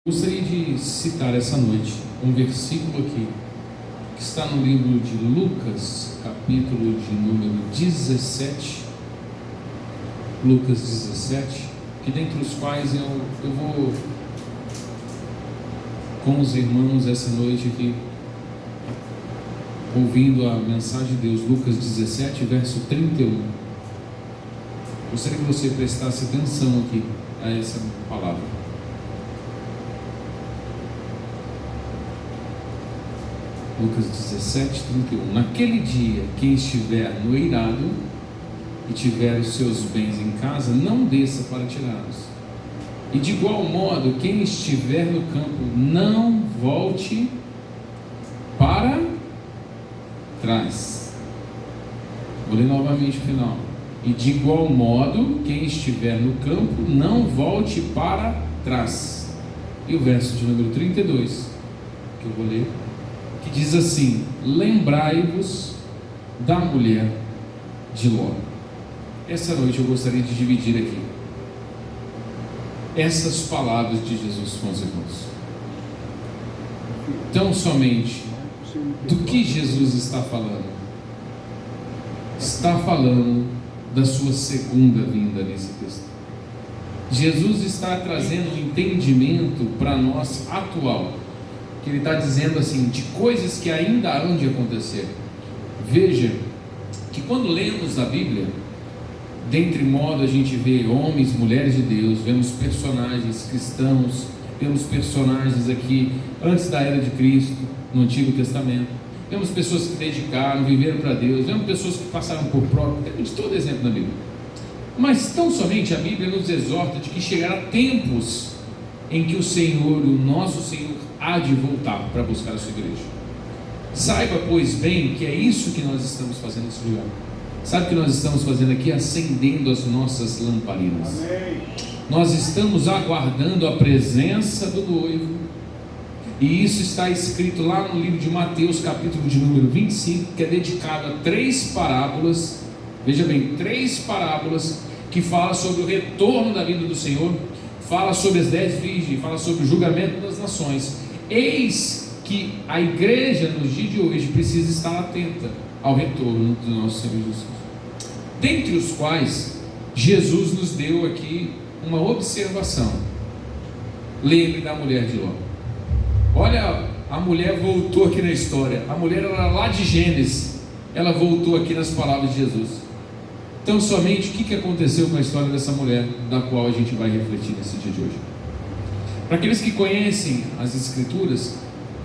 Gostaria de citar essa noite um versículo aqui, que está no livro de Lucas, capítulo de número 17, Lucas 17, que dentre os quais eu vou com os irmãos essa noite aqui, ouvindo a mensagem de Deus, Lucas 17, verso 31. Gostaria que você prestasse atenção aqui a essa palavra. Lucas 17, 31. Naquele dia, quem estiver no eirado e tiver os seus bens em casa, não desça para tirá-los. E de igual modo, quem estiver no campo, não volte para trás. Vou ler novamente o final. E de igual modo, quem estiver no campo, não volte para trás. E o verso de número 32, que eu vou ler, que diz assim: lembrai-vos da mulher de Ló. Essa noite eu gostaria de dividir aqui essas palavras de Jesus com os irmãos. Então, somente do que Jesus está falando? Está falando da sua segunda vinda nesse texto. Jesus está trazendo um entendimento para nós atual, que ele está dizendo assim, de coisas que ainda hão de acontecer. Veja que quando lemos a Bíblia, dentre modo a gente vê homens, mulheres de Deus, vemos personagens cristãos, vemos personagens aqui antes da era de Cristo, no Antigo Testamento, vemos pessoas que dedicaram, viveram para Deus, vemos pessoas que passaram por prova, temos todo exemplo na Bíblia. Mas tão somente a Bíblia nos exorta de que chegará tempos em que o Senhor, o nosso Senhor, há de voltar para buscar a sua igreja. Saiba, pois bem, que é isso que nós estamos fazendo nesse lugar. Sabe o que nós estamos fazendo aqui? Acendendo as nossas lamparinas. Amém. Nós estamos aguardando a presença do noivo, e isso está escrito lá no livro de Mateus, capítulo de número 25, que é dedicado a 3 parábolas. Veja bem, 3 parábolas que falam sobre o retorno da vinda do Senhor, fala sobre as 10 virgens, fala sobre o julgamento das nações. Eis que a igreja nos dias de hoje precisa estar atenta ao retorno do nosso Senhor Jesus, dentre os quais Jesus nos deu aqui uma observação. Lembre da mulher de Ló. Olha, a mulher voltou aqui na história. A mulher era lá de Gênesis, ela voltou aqui nas palavras de Jesus. Então, somente o que aconteceu com a história dessa mulher, da qual a gente vai refletir nesse dia de hoje? Para aqueles que conhecem as Escrituras,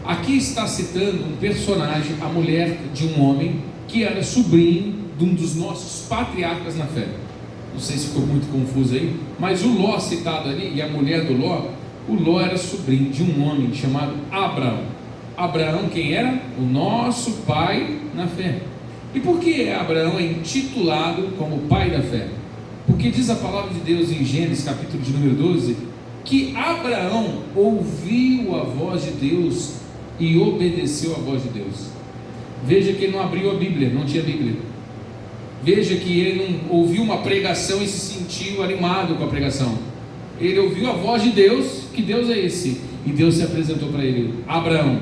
aqui está citando um personagem, a mulher de um homem que era sobrinho de um dos nossos patriarcas na fé. Não sei se ficou muito confuso aí, mas o Ló citado ali, e a mulher do Ló, o Ló era sobrinho de um homem chamado Abraão. Abraão, quem era? O nosso pai na fé. E por que Abraão é intitulado como pai da fé? Porque diz a palavra de Deus em Gênesis, capítulo de número 12, que Abraão ouviu a voz de Deus e obedeceu a voz de Deus. Veja que ele não abriu a Bíblia, não tinha Bíblia. Veja que ele não ouviu uma pregação e se sentiu animado com a pregação. Ele ouviu a voz de Deus, que Deus é esse, e Deus se apresentou para ele: Abraão,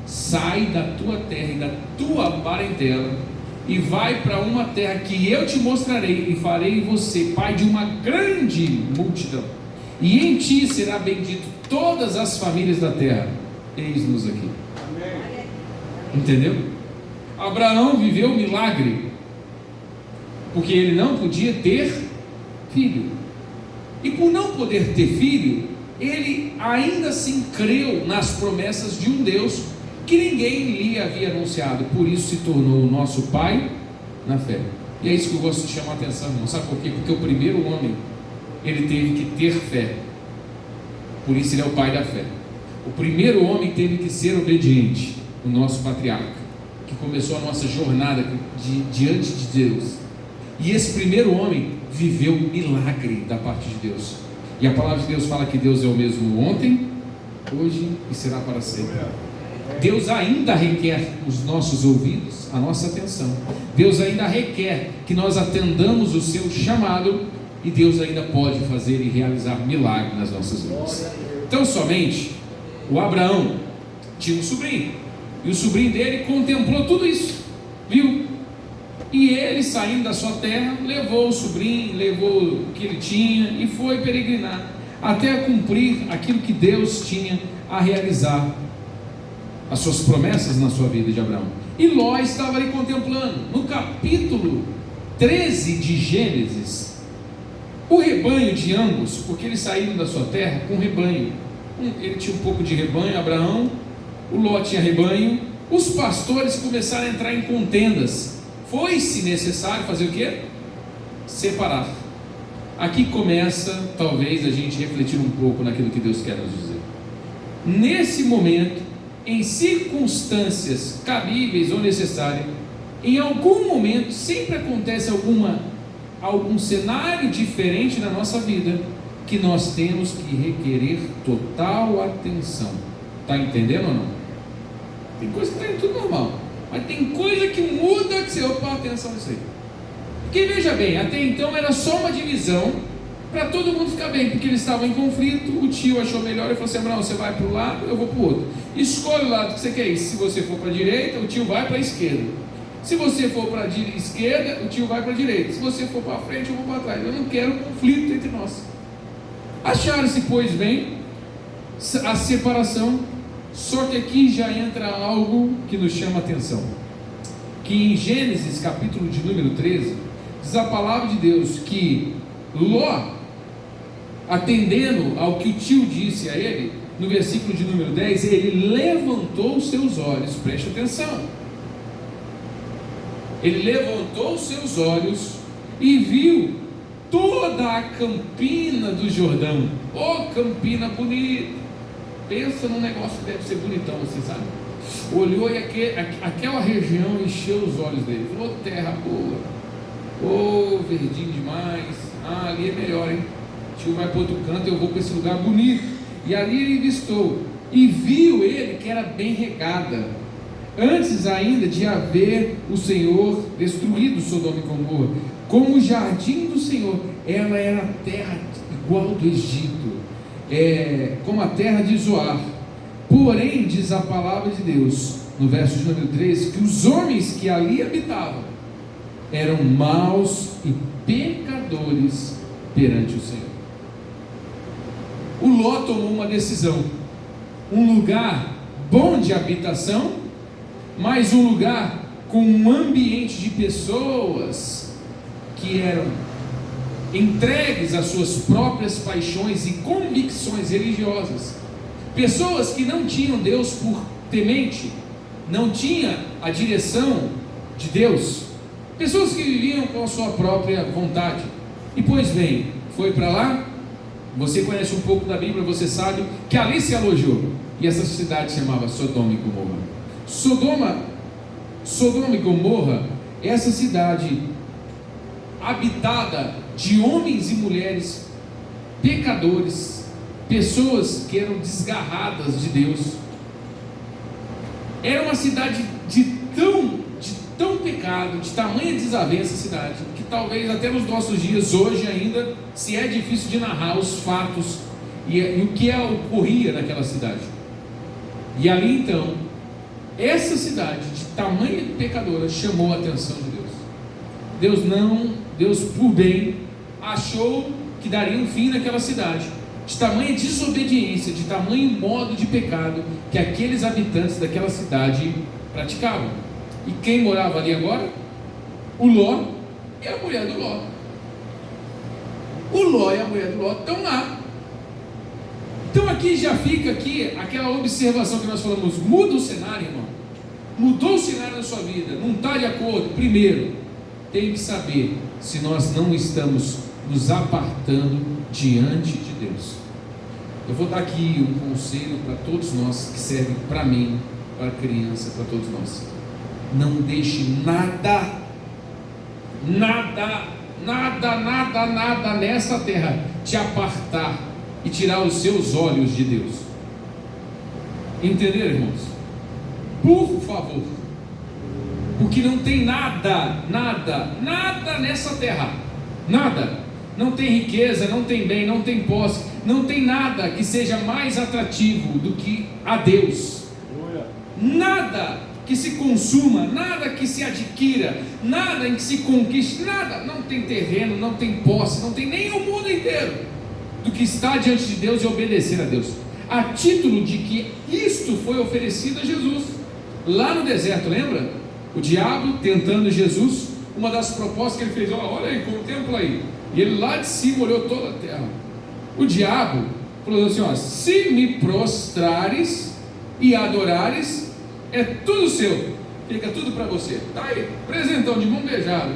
sai da tua terra e da tua parentela e vai para uma terra que eu te mostrarei, e farei você pai de uma grande multidão, e em ti será bendito todas as famílias da terra. Eis-nos aqui. Amém. Entendeu? Abraão viveu um milagre, porque ele não podia ter filho, e por não poder ter filho, ele ainda assim creu nas promessas de um Deus que ninguém lhe havia anunciado. Por isso se tornou o nosso pai na fé. E é isso que eu gosto de chamar a atenção, irmão. Sabe por quê? Porque o primeiro homem, ele teve que ter fé, por isso ele é o pai da fé. O primeiro homem teve que ser obediente, o nosso patriarca, que começou a nossa jornada diante de Deus. E esse primeiro homem viveu um milagre da parte de Deus. E a palavra de Deus fala que Deus é o mesmo ontem, hoje e será para sempre. Deus ainda requer os nossos ouvidos, a nossa atenção. Deus ainda requer que nós atendamos o seu chamado, e Deus ainda pode fazer e realizar milagres nas nossas vidas. Então, somente o Abraão tinha um sobrinho, e o sobrinho dele contemplou tudo isso, viu? E ele, saindo da sua terra, levou o sobrinho, levou o que ele tinha e foi peregrinar até cumprir aquilo que Deus tinha a realizar, as suas promessas na sua vida de Abraão. E Ló estava ali contemplando. No capítulo 13 de Gênesis, o rebanho de ambos, porque eles saíram da sua terra com rebanho, ele tinha um pouco de rebanho, Abraão, o Ló tinha rebanho, os pastores começaram a entrar em contendas. Foi-se necessário fazer o quê? Separar. Aqui começa, talvez, a gente refletir um pouco naquilo que Deus quer nos dizer. Nesse momento, em circunstâncias cabíveis ou necessárias, em algum momento, sempre acontece algum cenário diferente na nossa vida, que nós temos que requerer total atenção. Está entendendo ou não? Tem coisa que está indo tudo normal, mas tem coisa que muda, que você, opa, atenção nisso aí. Porque veja bem, até então era só uma divisão para todo mundo ficar bem, porque eles estavam em conflito. O tio achou melhor e falou assim: Abraão, você vai para um lado, eu vou para o outro. Escolhe o lado que você quer ir. Se você for para a direita, o tio vai para a esquerda. Se você for para a esquerda, o tio vai para a direita. Se você for para frente, eu vou para trás. Eu não quero conflito entre nós. Acharam-se, pois bem, a separação. Só que aqui já entra algo que nos chama a atenção, que em Gênesis capítulo de número 13, diz a palavra de Deus que Ló, atendendo ao que o tio disse a ele, no versículo de número 10, ele levantou os seus olhos, preste atenção, ele levantou os seus olhos e viu toda a campina do Jordão. Oh, campina bonita! Pensa num negócio que deve ser bonitão, você sabe? Olhou e aquela região encheu os olhos dele. Falou: terra boa, oh, verdinho demais. Ah, ali é melhor, hein? O tio vai para outro canto, eu vou para esse lugar bonito. E ali ele avistou, e viu ele que era bem regada, antes ainda de haver o Senhor destruído Sodoma e Gomorra, como o jardim do Senhor. Ela era terra igual do Egito, como a terra de Zoar. Porém, diz a palavra de Deus, no verso de número 13, que os homens que ali habitavam eram maus e pecadores perante o Senhor. O Ló tomou uma decisão: um lugar bom de habitação, mas um lugar com um ambiente de pessoas que eram entregues às suas próprias paixões e convicções religiosas, pessoas que não tinham Deus por temente, não tinha a direção de Deus, pessoas que viviam com a sua própria vontade. E pois bem, foi para lá. Você conhece um pouco da Bíblia, você sabe que ali se alojou, e essa cidade se chamava Sodoma e Gomorra. Sodoma e Gomorra, essa cidade habitada de homens e mulheres pecadores, pessoas que eram desgarradas de Deus. Era uma cidade de tão pecado, de tamanha desavença, cidade, que talvez até nos nossos dias hoje ainda se é difícil de narrar os fatos e o que ocorria naquela cidade. E ali então, essa cidade de tamanha pecadora chamou a atenção de Deus. Deus por bem achou que daria um fim naquela cidade, de tamanha desobediência, de tamanho modo de pecado que aqueles habitantes daquela cidade praticavam. E quem morava ali agora? O Ló e a mulher do Ló. O Ló e a mulher do Ló estão lá. Então aqui já fica aquela observação que nós falamos: muda o cenário, irmão. Mudou o cenário da sua vida, não está de acordo. Primeiro, tem que saber se nós não estamos nos apartando diante de Deus. Eu vou dar aqui um conselho para todos nós, que serve para mim, para a criança, para todos nós. Não deixe nada nessa terra te apartar e tirar os seus olhos de Deus. Entenderam, irmãos? Por favor, porque não tem nada nessa terra, não tem riqueza, não tem bem, não tem posse, não tem nada que seja mais atrativo do que a Deus. Nada que se consuma, nada que se adquira, nada em que se conquiste, nada, não tem terreno, não tem posse, não tem nem o mundo inteiro do que está diante de Deus e obedecer a Deus, a título de que isto foi oferecido a Jesus lá no deserto. Lembra? O diabo tentando Jesus, uma das propostas que ele fez: olha aí, contempla aí. E ele lá de cima olhou toda a terra. O diabo falou assim: se me prostrares e adorares, é tudo seu, fica tudo para você, está aí, presentão de mão beijada.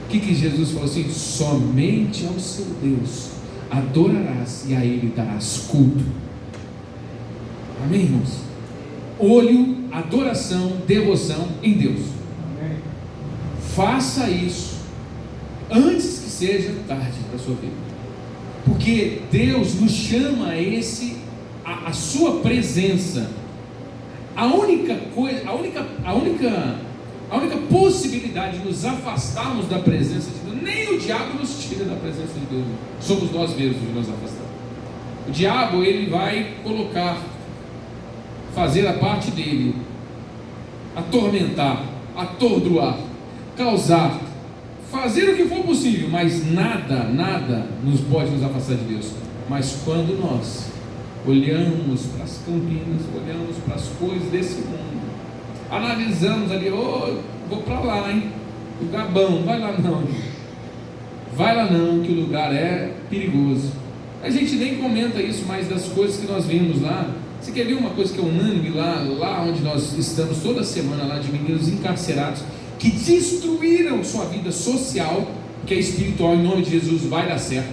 O que Jesus falou assim? Somente ao seu Deus adorarás e a Ele darás culto. Amém, irmãos? Olho, adoração, devoção em Deus. Amém. Faça isso antes que seja tarde para a sua vida, porque Deus nos chama a sua presença. A única possibilidade de nos afastarmos da presença de Deus, nem o diabo nos tira da presença de Deus, somos nós mesmos que nos afastamos. O diabo, ele vai fazer a parte dele, atormentar, atordoar, causar, fazer o que for possível, mas nada pode nos afastar de Deus. Mas quando nós olhamos para as campinas, olhamos para as coisas desse mundo, analisamos ali: vou para lá, hein? Lugar bom, vai lá não, que o lugar é perigoso. A gente nem comenta isso mais das coisas que nós vimos lá. Você quer ver uma coisa que é unânime lá onde nós estamos toda semana, lá de meninos encarcerados, que destruíram sua vida social, que é espiritual, em nome de Jesus vai dar certo.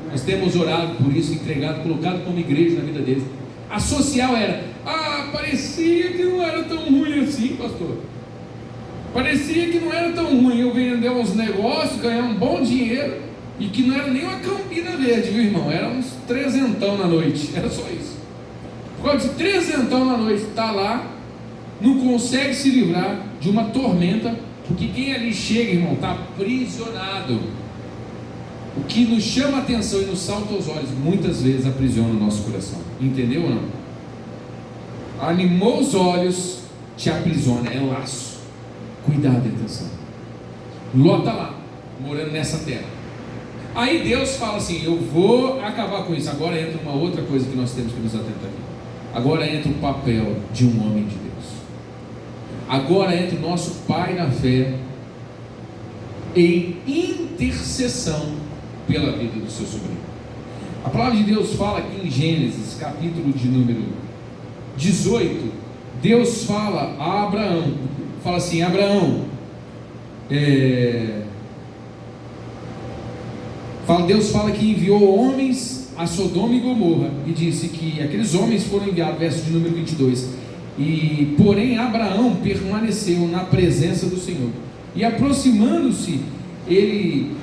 Nós temos orado por isso, entregado, colocado como igreja na vida deles. A social era: parecia que não era tão ruim assim, pastor. Parecia que não era tão ruim eu vender uns negócios, ganhar um bom dinheiro, e que não era nem uma Campina Verde, viu, irmão? Era uns trezentão na noite, era só isso. Por causa de trezentão na noite, está lá, não consegue se livrar de uma tormenta, porque quem ali chega, irmão, está aprisionado. O que nos chama a atenção e nos salta aos olhos, muitas vezes aprisiona o nosso coração. Entendeu ou não? Animou os olhos, te aprisiona, é laço. Cuidado e atenção. Ló está lá, morando nessa terra. Aí Deus fala assim: eu vou acabar com isso. Agora entra uma outra coisa que nós temos que nos atentar aqui. Agora entra o papel de um homem de Deus. Agora entra o nosso pai na fé em intercessão pela vida do seu sobrinho. A palavra de Deus fala aqui em Gênesis, capítulo de número 18. Deus fala a Abraão, fala assim: Abraão, Deus fala que enviou homens a Sodoma e Gomorra, e disse que aqueles homens foram enviados, verso de número 22, e porém Abraão permaneceu na presença do Senhor, e aproximando-se, ele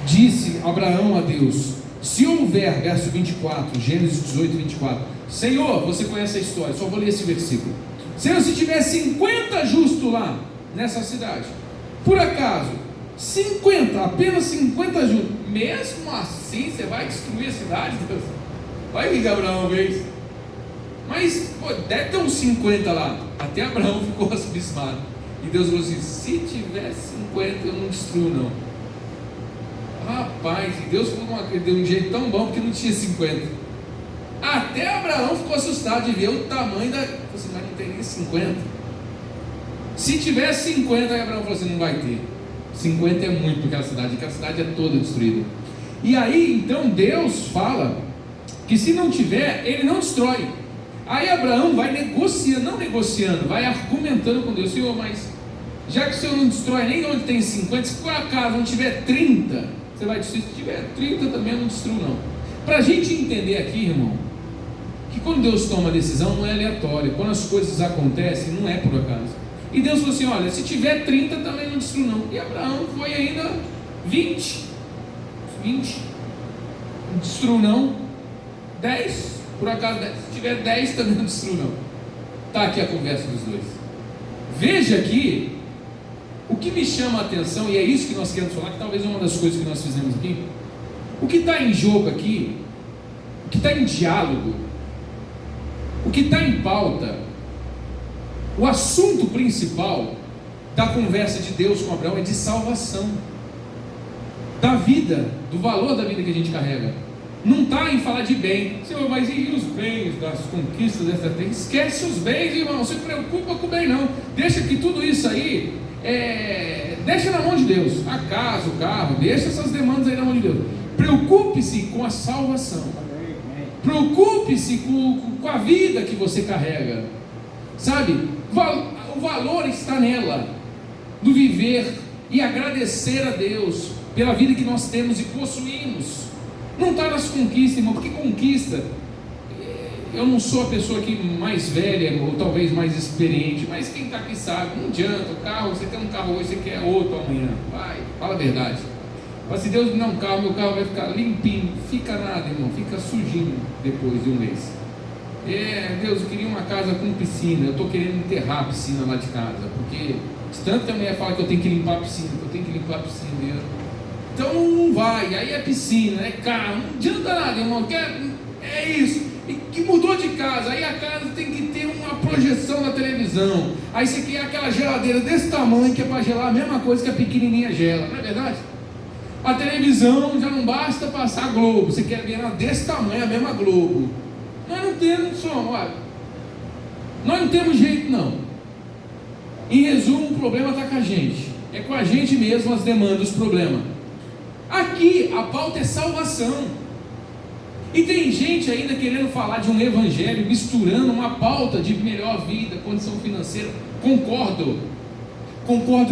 disse Abraão a Deus: se houver, verso 24, Gênesis 18, 24, Senhor, você conhece a história, só vou ler esse versículo. Senhor, se tiver 50 justos lá, nessa cidade, por acaso, 50, apenas 50 justos, mesmo assim você vai destruir a cidade, Deus? Vai ligar Abraão uma vez. Mas, deve ter uns 50 lá. Até Abraão ficou abismado. E Deus falou assim: se tiver 50, eu não destruo não. Rapaz, e Deus falou de um jeito tão bom, porque não tinha 50. Até Abraão ficou assustado de ver o tamanho da... Assim, mas não tem nem 50. Se tiver 50, aí Abraão falou assim: não vai ter. 50 é muito para aquela cidade é toda destruída. E aí, então, Deus fala que se não tiver, ele não destrói. Aí Abraão vai negociando, vai argumentando com Deus: Senhor, mas já que o Senhor não destrói nem onde tem 50, se por acaso não tiver 30, você vai destruir. Se tiver 30 também eu não destruo não. Para a gente entender aqui, irmão, que quando Deus toma a decisão não é aleatório, quando as coisas acontecem não é por acaso. E Deus falou assim: olha, se tiver 30 também não destruo não. E Abraão foi ainda 20, não destruo não. 10, por acaso 10. Se tiver 10 também não destruo não. Está aqui a conversa dos dois. Veja aqui O que me chama a atenção, e é isso que nós queremos falar, que talvez é uma das coisas que nós fizemos aqui, o que está em jogo aqui, o que está em diálogo, o que está em pauta, o assunto principal da conversa de Deus com Abraão é de salvação, da vida, do valor da vida que a gente carrega. Não está em falar de bem. Senhor, mas e os bens das conquistas dessa terra? Esquece os bens, irmão, não se preocupa com o bem não, deixa que tudo isso aí, deixa na mão de Deus, a casa, o carro, deixa essas demandas aí na mão de Deus. Preocupe-se com a salvação, preocupe-se com a vida que você carrega, sabe? O valor está nela, no viver e agradecer a Deus pela vida que nós temos e possuímos. Não está nas conquistas, irmão, porque conquista, eu não sou a pessoa aqui mais velha ou talvez mais experiente, mas quem está aqui sabe, não adianta, o carro, você tem um carro hoje, você quer outro amanhã, vai, fala a verdade. Mas se Deus me dá um carro, meu carro vai ficar limpinho, fica nada, irmão, fica sujinho depois de um mês. Deus, eu queria uma casa com piscina, eu estou querendo enterrar a piscina lá de casa, porque tanto que a mulher fala que eu tenho que limpar a piscina, mesmo. Então não vai, aí é piscina, é carro, não adianta nada, irmão, é isso, e que mudou de casa, aí a casa tem que ter uma projeção na televisão, aí você quer aquela geladeira desse tamanho que é para gelar a mesma coisa que a pequenininha gela, não é verdade? A televisão já não basta passar Globo, você quer ver ela desse tamanho, a mesma Globo. Nós não temos som, olha, nós não temos jeito não. Em resumo, o problema está com a gente, é com a gente mesmo as demandas, os problemas. Aqui a pauta é salvação, e tem gente ainda querendo falar de um evangelho, misturando uma pauta de melhor vida, condição financeira. Concordo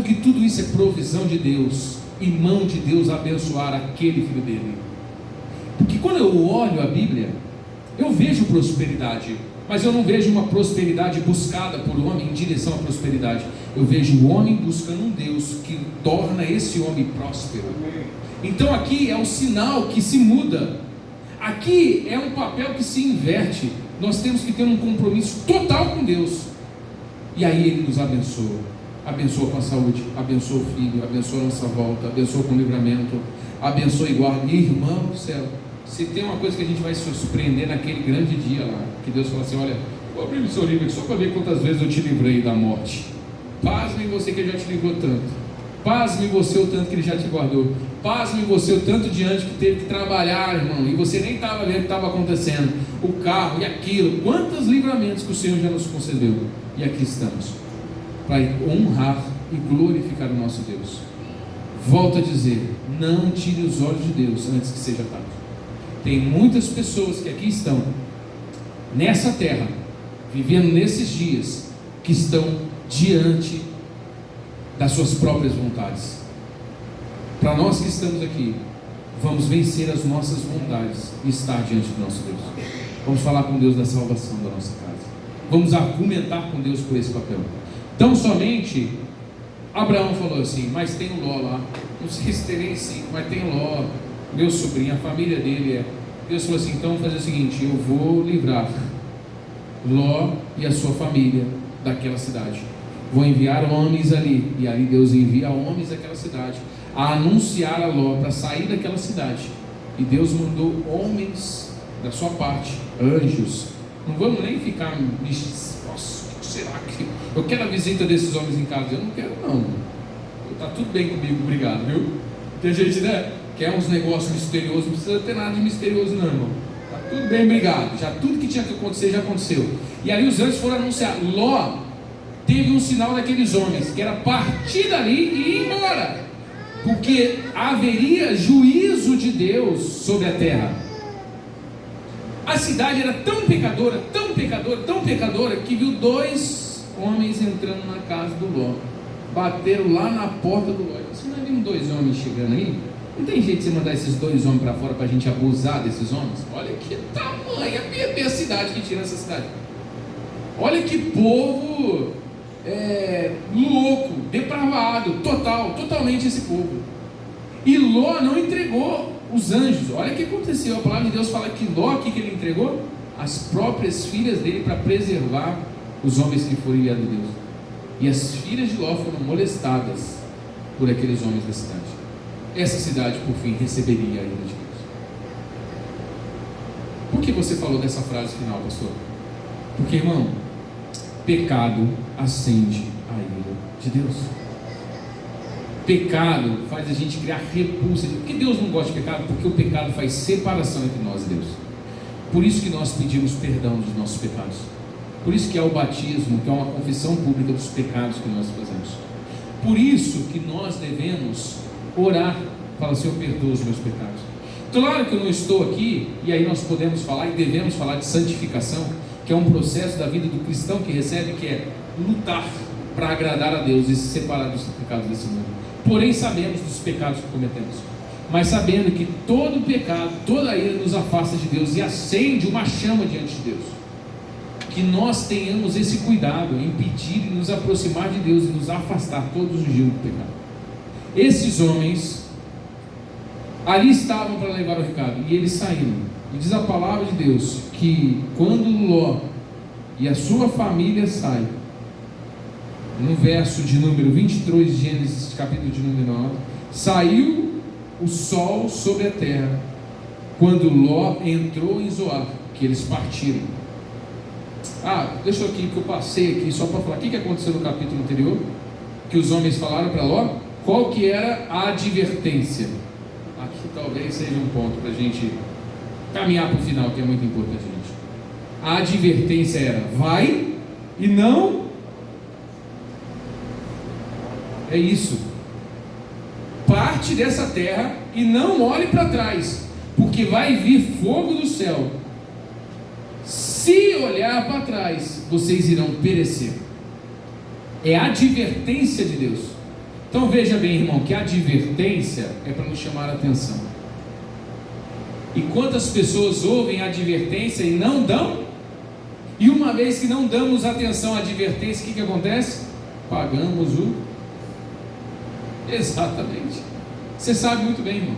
que tudo isso é provisão de Deus, e mão de Deus abençoar aquele filho dele. Porque quando eu olho a Bíblia, eu vejo prosperidade, mas eu não vejo uma prosperidade buscada por homem em direção à prosperidade. Eu vejo o homem buscando um Deus que torna esse homem próspero. Então aqui é um sinal que se muda, aqui é um papel que se inverte. Nós temos que ter um compromisso total com Deus, e aí Ele nos abençoa com a saúde, abençoa o filho, abençoa a nossa volta, abençoa com o livramento, abençoa e guarda. Irmão do céu, se tem uma coisa que a gente vai se surpreender naquele grande dia lá, que Deus fala assim: olha, vou abrir o seu livro aqui só para ver quantas vezes eu te livrei da morte. Pasme você que Ele já te livrou tanto. Pasme você o tanto que Ele já te guardou. Pasme você o tanto de antes que teve que trabalhar, irmão, e você nem estava vendo o que estava acontecendo, o carro e aquilo. Quantos livramentos que o Senhor já nos concedeu. E aqui estamos para honrar e glorificar o nosso Deus. Volto a dizer, não tire os olhos de Deus antes que seja tarde. Tem muitas pessoas que aqui estão nessa terra, vivendo nesses dias, que estão diante das suas próprias vontades. Para nós que estamos aqui, vamos vencer as nossas vontades e estar diante do nosso Deus. Vamos falar com Deus da salvação da nossa casa. Vamos argumentar com Deus por esse papel. Então somente Abraão falou assim: mas tem o Ló lá, não sei se terei 5, mas tem o Ló, meu sobrinho, a família dele Deus falou assim: então vamos fazer o seguinte, eu vou livrar Ló e a sua família daquela cidade. Vou enviar homens ali, e ali Deus envia homens daquela cidade a anunciar a Ló para sair daquela cidade. E Deus mandou homens da sua parte, anjos. Não vamos nem ficar, nossa, o que será que eu quero a visita desses homens em casa? Eu não quero não, está tudo bem comigo, obrigado, viu? Tem gente, né, quer uns negócios misteriosos, não precisa ter nada de misterioso não, irmão. Está tudo bem, obrigado. Já tudo que tinha que acontecer já aconteceu. E ali os anjos foram anunciar. Ló teve um sinal daqueles homens, que era partir dali e ir embora, porque haveria juízo de Deus sobre a terra. A cidade era tão pecadora, que viu 2 homens entrando na casa do Ló. Bateram lá na porta do Ló. Você não viu 2 homens chegando aí? Não tem jeito de você mandar esses 2 homens para fora para a gente abusar desses homens? Olha que tamanho a cidade que tira essa cidade. Olha que povo louco, depravado, totalmente esse povo. E Ló não entregou os anjos. Olha o que aconteceu. A palavra de Deus fala que Ló, o que ele entregou? As próprias filhas dele, para preservar os homens que foram enviados de Deus. E as filhas de Ló foram molestadas por aqueles homens da cidade. Essa cidade, por fim, receberia a ira de Deus. Por que você falou dessa frase final, pastor? Porque, irmão, pecado acende a ira de Deus. Pecado faz a gente criar repulsa. Por que Deus não gosta de pecado? Porque o pecado faz separação entre nós e Deus. Por isso que nós pedimos perdão dos nossos pecados. Por isso que é o batismo, que é uma confissão pública dos pecados que nós fazemos. Por isso que nós devemos orar, falar: Senhor, perdoa os meus pecados. Claro que eu não estou aqui, e aí nós podemos falar e devemos falar de santificação, que é um processo da vida do cristão que recebe, que é lutar para agradar a Deus e se separar dos pecados desse mundo. Porém, sabemos dos pecados que cometemos, mas sabendo que todo pecado, toda ira nos afasta de Deus e acende uma chama diante de Deus. Que nós tenhamos esse cuidado em pedir e nos aproximar de Deus e nos afastar todos os dias do pecado. Esses homens ali estavam para levar o recado, e eles saíram. E diz a palavra de Deus que quando Ló e a sua família saem, no verso de número 23 de Gênesis, capítulo de número 9, saiu o sol sobre a terra quando Ló entrou em Zoar, que eles partiram. Deixa eu aqui, que eu passei aqui só para falar o que aconteceu no capítulo anterior, que os homens falaram para Ló. Qual que era a advertência? Aqui talvez seja um ponto para a gente caminhar para o final, que é muito importante, gente. A advertência era: vai e não. É isso. Parte dessa terra e não olhe para trás, porque vai vir fogo do céu. Se olhar para trás, vocês irão perecer. É a advertência de Deus. Então veja bem, irmão, que a advertência é para nos chamar a atenção. E quantas pessoas ouvem a advertência e não dão? E uma vez que não damos atenção à advertência, o que acontece? Pagamos o... Exatamente. Você sabe muito bem, irmão.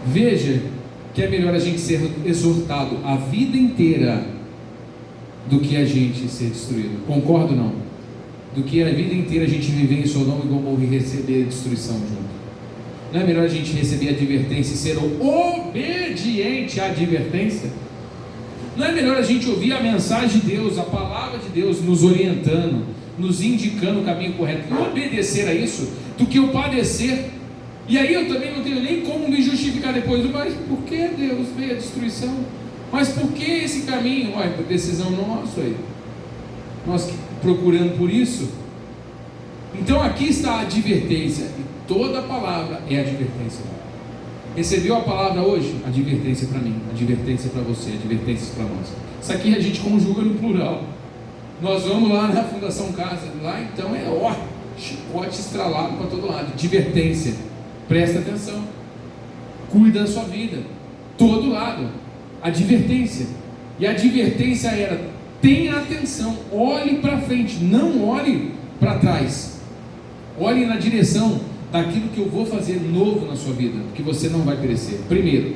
Veja que é melhor a gente ser exortado a vida inteira do que a gente ser destruído. Concordo ou não? Do que a vida inteira a gente viver em Sodoma e Gomorra e receber destruição junto. Não é melhor a gente receber a advertência e ser obediente à advertência? Não é melhor a gente ouvir a mensagem de Deus, a palavra de Deus nos orientando, nos indicando o caminho correto, e obedecer a isso, do que eu padecer? E aí eu também não tenho nem como me justificar depois. Mas por que Deus veio a destruição? Mas por que esse caminho? Olha, decisão nossa aí, nós procurando por isso. Então aqui está a advertência, e toda a palavra é advertência. Recebeu a palavra hoje? Advertência para mim, advertência para você, advertências para nós. Isso aqui a gente conjuga no plural. Nós vamos lá na Fundação Casa, lá então é chicote estralado para todo lado. Advertência, presta atenção, cuida da sua vida, todo lado, advertência. E a advertência era: tenha atenção, olhe para frente, não olhe para trás, olhe na direção daquilo que eu vou fazer novo na sua vida, que você não vai perecer. Primeiro,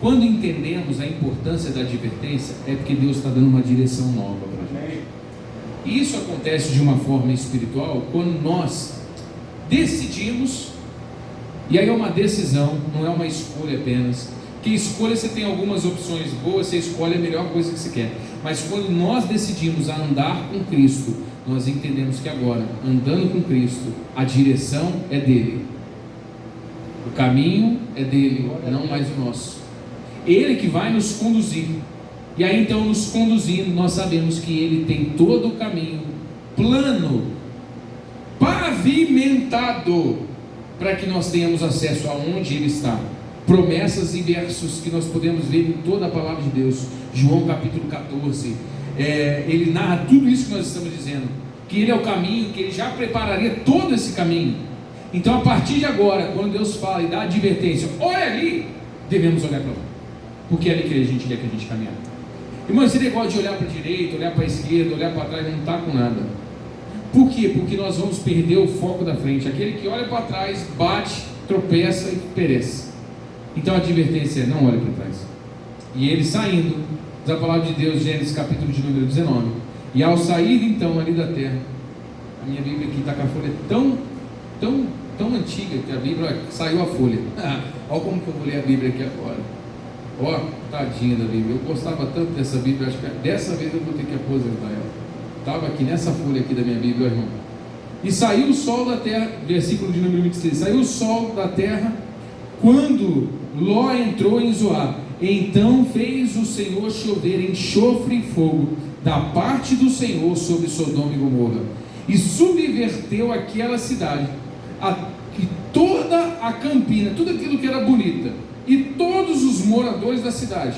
quando entendemos a importância da advertência, é porque Deus está dando uma direção nova para a gente. E isso acontece de uma forma espiritual quando nós decidimos, e aí é uma decisão, não é uma escolha apenas. Que escolha, você tem algumas opções boas, você escolhe a melhor coisa que você quer. Mas quando nós decidimos a andar com Cristo, nós entendemos que agora, andando com Cristo, a direção é dele, o caminho é dele, não mais o nosso. Ele que vai nos conduzir. E aí então, nos conduzindo, nós sabemos que Ele tem todo o caminho plano, pavimentado, para que nós tenhamos acesso aonde Ele está. Promessas e versos que nós podemos ver em toda a palavra de Deus. João capítulo 14, ele narra tudo isso que nós estamos dizendo, que Ele é o caminho, que Ele já prepararia todo esse caminho. Então a partir de agora, quando Deus fala e dá advertência, olha ali, devemos olhar para lá, porque é ali que a gente quer que a gente caminhe. Irmão, esse negócio de olhar para a direita, olhar para a esquerda, olhar para trás, não está com nada. Por quê? Porque nós vamos perder o foco da frente. Aquele que olha para trás, bate, tropeça e perece. Então a advertência é: não olhe para trás. E ele saindo, da palavra de Deus, Gênesis capítulo de número 19, e ao sair então ali da terra, A minha Bíblia aqui está com a folha tão antiga que a Bíblia, olha, saiu a folha. Olha como que eu vou ler a Bíblia aqui agora. Ó, tadinha da Bíblia. Eu gostava tanto dessa Bíblia, acho que dessa vez eu vou ter que aposentar ela. Estava aqui nessa folha aqui da minha Bíblia, irmão. E saiu o sol da terra, versículo de número 26. Saiu o sol da terra quando Ló entrou em Zoar. Então fez o Senhor chover enxofre e fogo da parte do Senhor sobre Sodoma e Gomorra, e subverteu aquela cidade, e toda a campina, tudo aquilo que era bonita, e todos os moradores da cidade,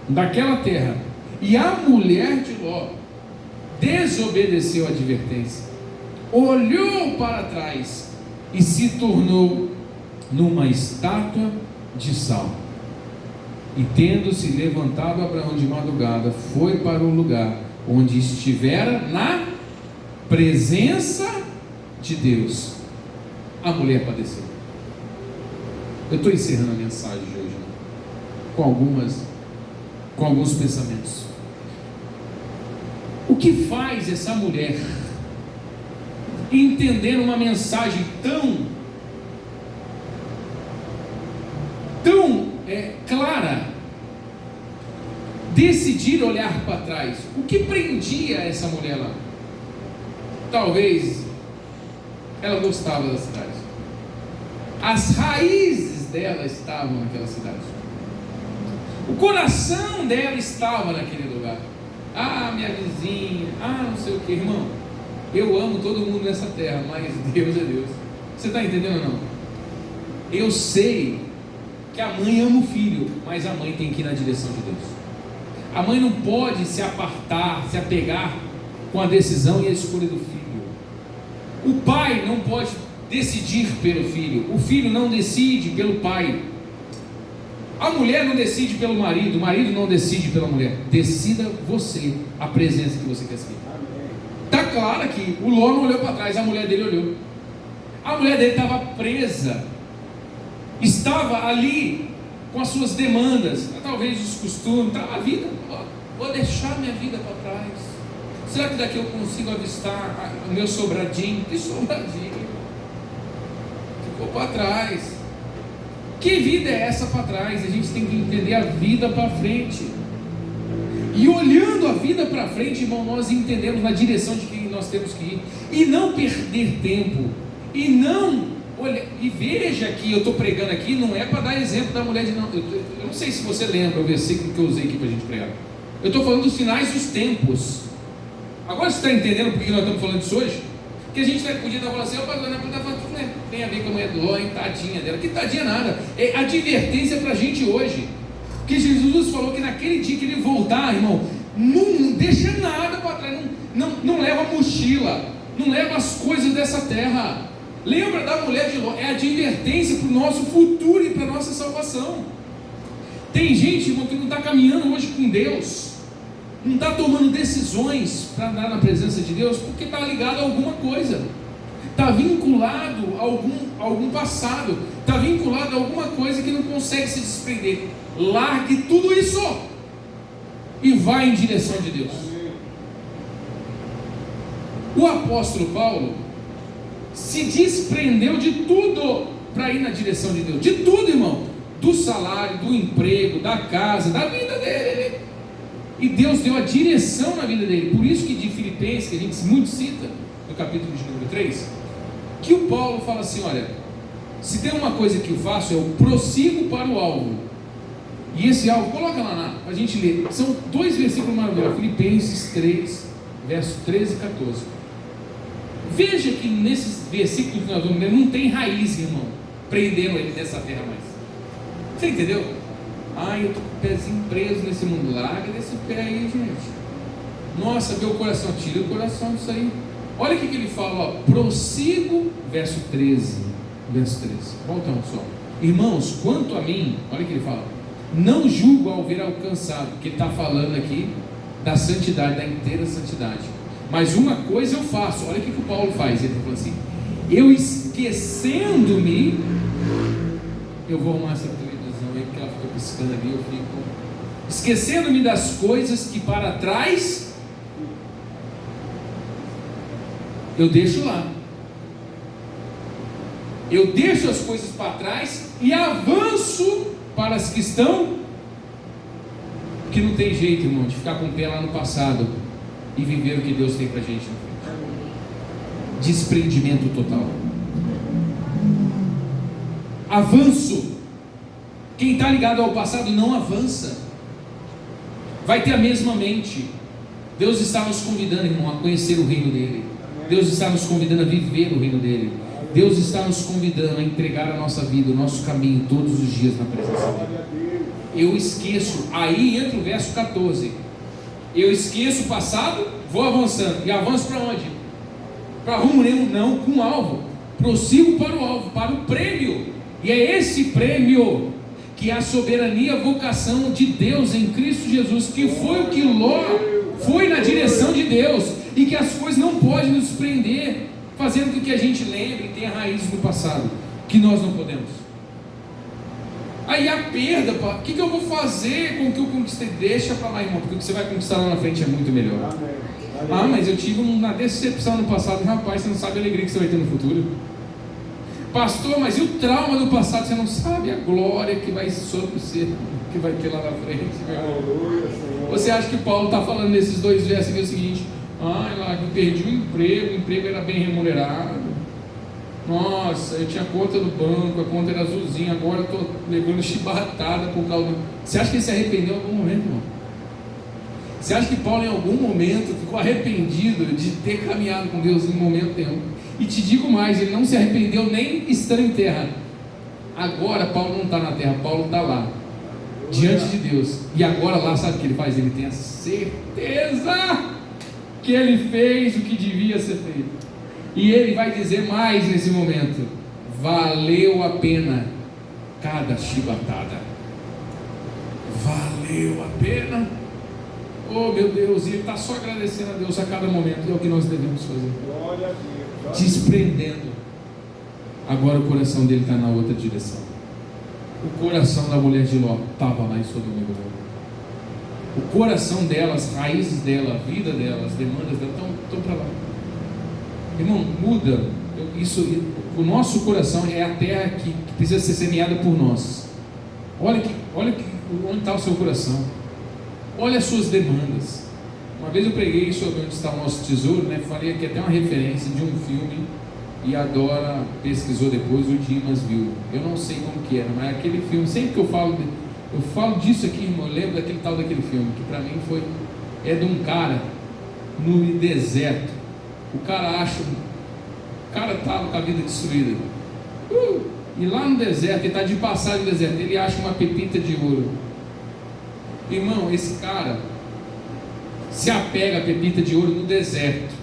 daquela terra. E a mulher de Ló desobedeceu a advertência, olhou para trás e se tornou numa estátua de sal. E tendo-se levantado Abraão de madrugada, foi para o lugar onde estivera na presença de Deus. A mulher padeceu. Eu estou encerrando a mensagem de hoje com alguns pensamentos. O que faz essa mulher entender uma mensagem tão clara, decidir olhar para trás? O que prendia essa mulher lá? Talvez ela gostava da cidade, as raízes dela estavam naquela cidade, o coração dela estava naquele lugar. Ah, minha vizinha, não sei o que, irmão, eu amo todo mundo nessa terra, mas Deus é Deus. Você está entendendo ou não? Eu sei que a mãe ama o filho, mas a mãe tem que ir na direção de Deus. A mãe não pode se apartar, se apegar com a decisão e a escolha do filho. O pai não pode decidir pelo filho. O filho não decide pelo pai. A mulher não decide pelo marido. O marido não decide pela mulher. Decida você a presença que você quer seguir. Está claro aqui. O Ló não olhou para trás, a mulher dele olhou. A mulher dele estava presa, estava ali com as suas demandas, talvez os costumes, a vida. Vou deixar minha vida para trás. Será que daqui eu consigo avistar o meu sobradinho? Que sobradinho? Ficou para trás. Que vida é essa para trás? A gente tem que entender a vida para frente. E olhando a vida para frente, irmão, nós entendemos na direção de que nós temos que ir. E não perder tempo. E não... Olha, e veja que eu estou pregando aqui, não é para dar exemplo da mulher de não. Eu não sei se você lembra o versículo que eu usei aqui para a gente pregar. Eu estou falando dos sinais dos tempos. Agora você está entendendo por que nós estamos falando disso hoje? Que a gente podia estar falando assim, tem a ver com a mulher do Ló, tadinha dela. Que tadinha nada. É advertência para a gente hoje. Que Jesus falou que naquele dia que ele voltar, irmão, não deixa nada para trás, não leva a mochila, não leva as coisas dessa terra. Lembra da mulher de Ló? É advertência para o nosso futuro e para a nossa salvação. Tem gente, irmão, que não está caminhando hoje com Deus, não está tomando decisões para andar na presença de Deus, porque está ligado a alguma coisa, está vinculado a algum passado, está vinculado a alguma coisa que não consegue se desprender. Largue tudo isso e vá em direção de Deus. O apóstolo Paulo se desprendeu de tudo para ir na direção de Deus, de tudo, irmão, do salário, do emprego, da casa, da vida dele, e Deus deu a direção na vida dele. Por isso que de Filipenses, que a gente muito cita no capítulo de número 3, que o Paulo fala assim, olha, se tem uma coisa que eu faço, eu prossigo para o alvo. E esse alvo, coloca lá para a gente ler, são 2 versículos maravilhosos, Filipenses 3, versos 13 e 14. Veja que nesses versículos que nós vamos ler, não tem raiz, irmão, prendendo ele nessa terra mais. Você entendeu? Eu estou com o pezinho preso nesse mundo. Larga desse pé aí, gente. Nossa, meu coração, tira o coração disso aí. Olha o que ele fala, prossigo, verso 13. Volta só. Irmãos, quanto a mim, olha o que ele fala, não julgo ao ver alcançado, porque ele está falando aqui da santidade, da inteira santidade. Mas uma coisa eu faço, olha o que o Paulo faz, ele fala assim, eu esquecendo-me, eu vou arrumar essa televisão aí, porque ela fica piscando ali, eu fico esquecendo-me das coisas que para trás, eu deixo lá. Eu deixo as coisas para trás e avanço para as que estão, que não tem jeito, irmão, de ficar com o pé lá no passado e viver o que Deus tem para a gente na frente. Desprendimento total. Avanço. Quem está ligado ao passado não avança, vai ter a mesma mente. Deus está nos convidando, irmão, a conhecer o reino dele. Deus está nos convidando a viver o reino dele. Deus está nos convidando a entregar a nossa vida, o nosso caminho todos os dias na presença dele. Eu esqueço, aí entra o verso 14. Eu esqueço o passado, vou avançando. E avanço para onde? Para rumo nenhum, não, com alvo. Prossigo para o alvo, para o prêmio. E é esse prêmio que é a soberania, a vocação de Deus em Cristo Jesus, que foi o que Ló foi na direção de Deus, e que as coisas não podem nos prender, fazendo com que a gente lembre e tenha raízes no passado, que nós não podemos. Aí a perda, o que eu vou fazer com o que eu conquistei? Deixa para lá, irmão, porque o que você vai conquistar lá na frente é muito melhor. Ah, mas eu tive uma decepção no passado. Rapaz, você não sabe a alegria que você vai ter no futuro. Pastor, mas e o trauma do passado? Você não sabe a glória que vai sobre você, que vai ter lá na frente, meu irmão. Você acha que Paulo está falando nesses dois versos aqui o seguinte: lá eu perdi o emprego era bem remunerado. Nossa, eu tinha conta no banco, a conta era azulzinha, agora eu estou levando chibatada por causa do... Você acha que ele se arrependeu em algum momento, irmão? Você acha que Paulo em algum momento ficou arrependido de ter caminhado com Deus em um momento nenhum? E te digo mais, ele não se arrependeu nem estando em terra. Agora Paulo não está na terra, Paulo está lá, diante de Deus. E agora lá, sabe o que ele faz? Ele tem a certeza que ele fez o que devia ser feito. E ele vai dizer mais nesse momento: valeu a pena cada chibatada. Valeu a pena. Oh meu Deus, e ele está só agradecendo a Deus a cada momento. E é o que nós devemos fazer. Glória a Deus. Desprendendo. Agora o coração dele está na outra direção. O coração da mulher de Ló estava lá em Sodoma e Gomorra. O coração dela, as raízes dela, a vida dela, as demandas dela estão para lá. Irmão, muda. O nosso coração é a terra que precisa ser semeada por nós. Olha onde está o seu coração. Olha as suas demandas. Uma vez eu preguei sobre onde está o nosso tesouro, né? Falei aqui até uma referência de um filme, e a Dora pesquisou depois, o Dimas viu. Eu não sei como que era, mas aquele filme, sempre que eu falo disso aqui, irmão, eu lembro daquele filme, que para mim é de um cara no deserto. O cara estava com a vida destruída, e lá no deserto, ele está de passagem no deserto, ele acha uma pepita de ouro. Irmão, esse cara se apega a pepita de ouro no deserto,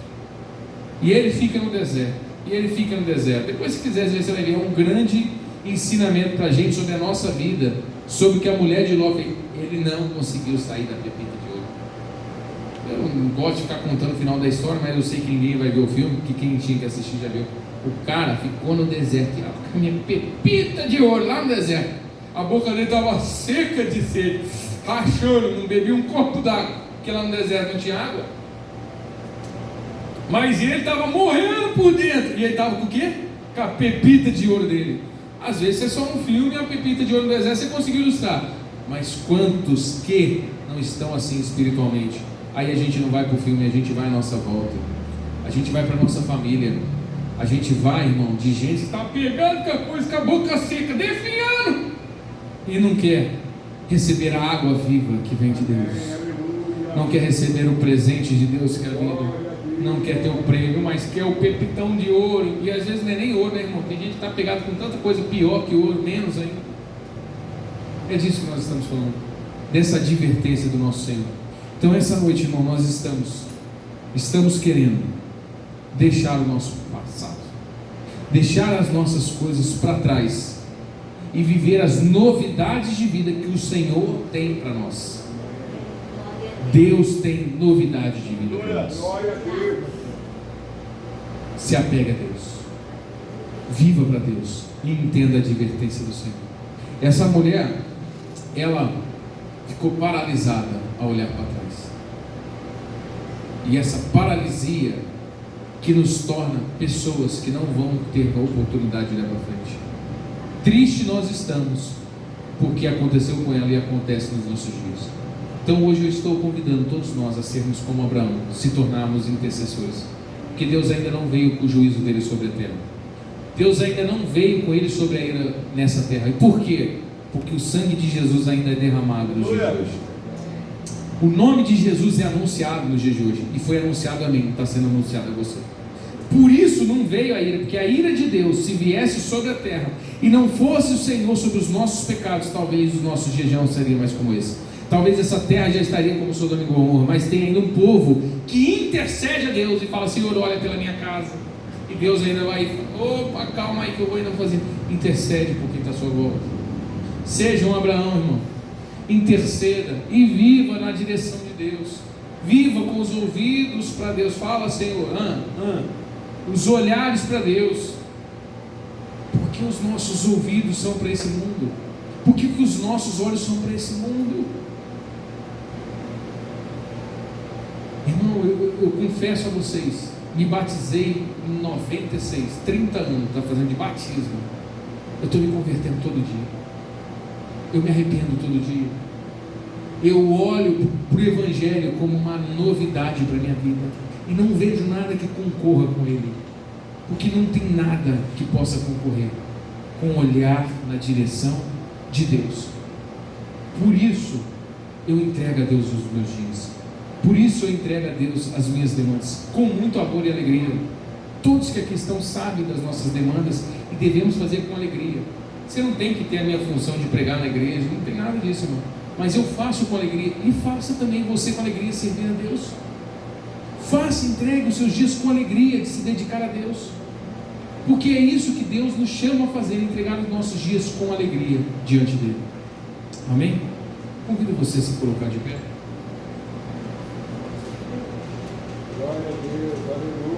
e ele fica no deserto. Depois, se quiser, você vai ver, é um grande ensinamento para a gente sobre a nossa vida, sobre o que a mulher de Ló fez. Ele não conseguiu sair da pepita de ouro. Eu não gosto de ficar contando o final da história, mas eu sei que ninguém vai ver o filme, porque quem tinha que assistir já viu. O cara ficou no deserto, com a minha pepita de ouro lá no deserto. A boca dele estava seca de sede, rachando, não bebia um copo d'água, porque lá no deserto não tinha água. Mas ele estava morrendo por dentro. E ele estava com o quê? Com a pepita de ouro dele. Às vezes é só um filme e a pepita de ouro no deserto você conseguiu ilustrar. Mas quantos que não estão assim espiritualmente? Aí a gente não vai para o filme, a gente vai à nossa volta. A gente vai para a nossa família. A gente vai, irmão, de gente que está pegando com a coisa, com a boca seca, definhando, e não quer receber a água viva que vem de Deus. Não quer receber o presente de Deus que é a vida. Não quer ter o prêmio, mas quer o pepitão de ouro. E às vezes não é nem ouro, né, irmão? Tem gente que está pegado com tanta coisa pior que ouro, menos ainda. É disso que nós estamos falando, dessa advertência do nosso Senhor. Então essa noite, irmão, nós estamos querendo deixar o nosso passado, deixar as nossas coisas para trás e viver as novidades de vida que o Senhor tem para nós. Deus tem novidade de vida para nós. Se apega a Deus, viva para Deus e entenda a advertência do Senhor. Essa mulher, ela ficou paralisada ao olhar para trás, e essa paralisia que nos torna pessoas que não vão ter a oportunidade de olhar para frente. Triste nós estamos, porque aconteceu com ela e acontece nos nossos dias. Então hoje eu estou convidando todos nós a sermos como Abraão, se tornarmos intercessores, porque Deus ainda não veio com o juízo dele sobre a terra. Deus ainda não veio com ele sobre a ira nessa terra. E por quê? Porque o sangue de Jesus ainda é derramado nos dias de hoje. O nome de Jesus é anunciado nos dias de hoje, e foi anunciado a mim, está sendo anunciado a você. Por isso não veio a ira, porque a ira de Deus, se viesse sobre a terra e não fosse o Senhor sobre os nossos pecados, talvez os nossos dias já não seriam mais como esse. Talvez essa terra já estaria como Sodoma e Gomorra, mas tem ainda um povo que intercede a Deus e fala: Senhor, olha pela minha casa. E Deus ainda vai: opa, calma aí que eu vou ainda fazer. Intercede por quem está à sua volta. Seja um Abraão, irmão. Interceda e viva na direção de Deus. Viva com os ouvidos para Deus. Fala: Senhor, os olhares para Deus. Porque os nossos ouvidos são para esse mundo? Por que os nossos olhos são para esse mundo? Irmão, eu confesso a vocês, me batizei em 96, 30 anos, está fazendo de batismo. Eu estou me convertendo todo dia. Eu me arrependo todo dia. Eu olho para o Evangelho como uma novidade para a minha vida e não vejo nada que concorra com ele, porque não tem nada que possa concorrer com o olhar na direção de Deus. Por isso eu entrego a Deus os meus dias. Por isso eu entrego a Deus as minhas demandas, com muito amor e alegria. Todos que aqui estão sabem das nossas demandas e devemos fazer com alegria. Você não tem que ter a minha função de pregar na igreja, não tem nada disso, irmão. Mas eu faço com alegria, e faça também você com alegria servir a Deus. Faça, entregue os seus dias com alegria de se dedicar a Deus, porque é isso que Deus nos chama a fazer, entregar os nossos dias com alegria diante dele. Amém? Convido você a se colocar de pé. Glória a Deus, aleluia.